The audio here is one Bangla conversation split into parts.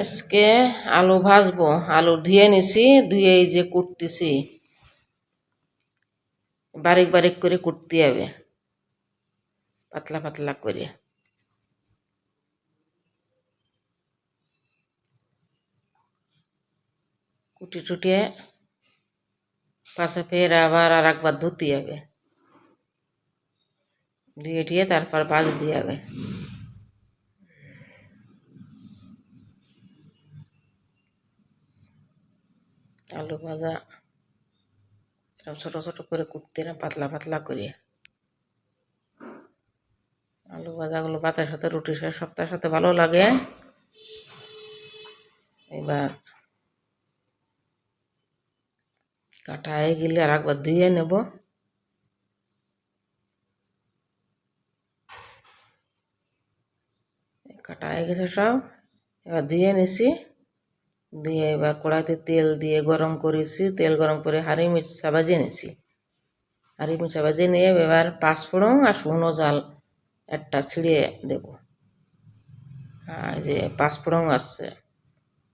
আজকে আলু ভাজবো। আলু ধুয়ে নিছি, ধুয়ে এই যে কুটতেছি। বারিক বারিক করে কুটতে হবে, পাতলা পাতলা করে। কুটি টুটিয়ে পাশে ফের আবার আর একবার ধুতে হবে, ধুয়ে টুয়ে তারপর ভাজতে হবে। আলু ভাজা এরকম ছোটো ছোটো করে কুটতে না, পাতলা পাতলা করে। আলু ভাজাগুলো ভাতের সাথে, রুটির সাথে, সপ্তাহের সাথে ভালো লাগে। এবার কাটা হয়ে গেলে আর একবার ধুয়ে নেব। কাটা হয়ে গেছে সব, এবার ধুয়ে নিছি। দিয়ে এবার কড়াইতে তেল দিয়ে গরম করেছি, তেল গরম করে হাঁড়ি মির্চা ভাজিয়ে নিছি। হাঁড়ি মির্চা ভাজিয়ে নিয়ে এবার পাঁচফোড়ন আর শুকনো জাল একটা ছিঁড়ে দেব। যে পাঁচফোড়ন আছে,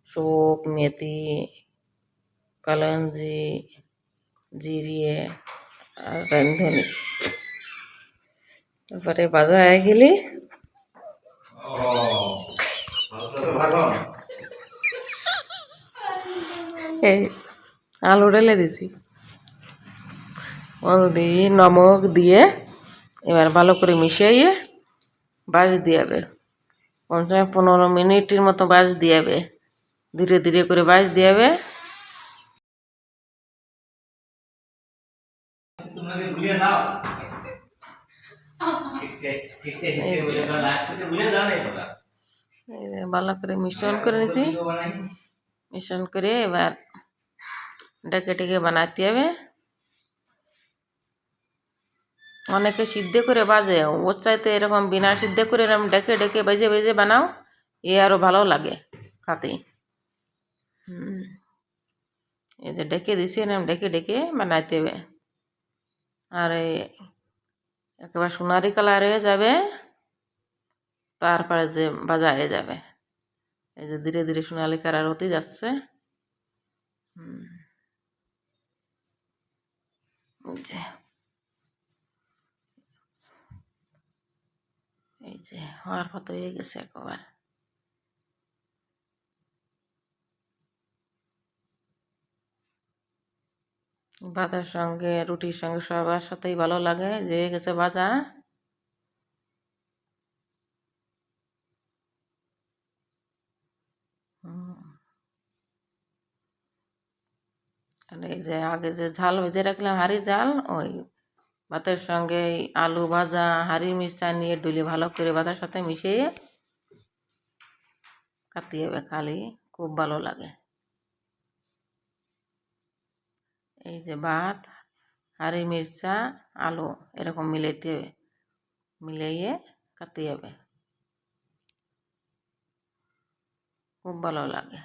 শোক, মেথি, কালঞ্জি, জিরিয়ে আর রাঁধুনি। তারপরে ভাজা হয়ে গেলে এই আলু ঢেলে দিছি, হলদি নমক দিয়ে এবার ভালো করে মিশিয়ে বাজ দিয়ে হবে। 15 মিনিটের মতো বাজ দিয়ে হবে, ধীরে ধীরে করে বাজ দিয়ে হবে। ভালো করে মিশ্রণ করে নিছি, মিশ্রণ করে এবার ডেকে ডেকে বানাতে হবে। অনেকে সিদ্ধ করে বাজে, ওর চাইতে এরকম বিনা সিদ্ধ করে এরকম ডেকে ডেকে বেজে বেজে বানাও, এ আরও ভালো লাগে খাতে। এই যে ডেকে দিছি, এরকম ডেকে ডেকে বানাইতে হবে। আর একেবারে সোনারি কালার হয়ে যাবে, তারপরে যে ভাজা হয়ে যাবে। এই যে ধীরে ধীরে সোনালি কালার হতে যাচ্ছে। এই যে হওয়ার মতো হয়ে গেছে একবার। ভাতের সঙ্গে, রুটির সঙ্গে সবার সাথেই ভালো লাগে। যে হয়ে গেছে ভাজা। আর এই যে আগে যে ঝাল ভেজে রাখলাম, হাঁড়ি ঝাল, ওই ভাতের সঙ্গে আলু ভাজা, হাঁড়ি মির্চা নিয়ে ডুলে ভালো করে ভাতের সাথে মিশিয়ে খাতে হবে, খালি খুব ভালো লাগে। এই যে ভাত, হাঁড়ি মির্চা, আলু এরকম মিলাইতে হবে, মিলাইয়ে খাতে হবে, খুব ভালো লাগে।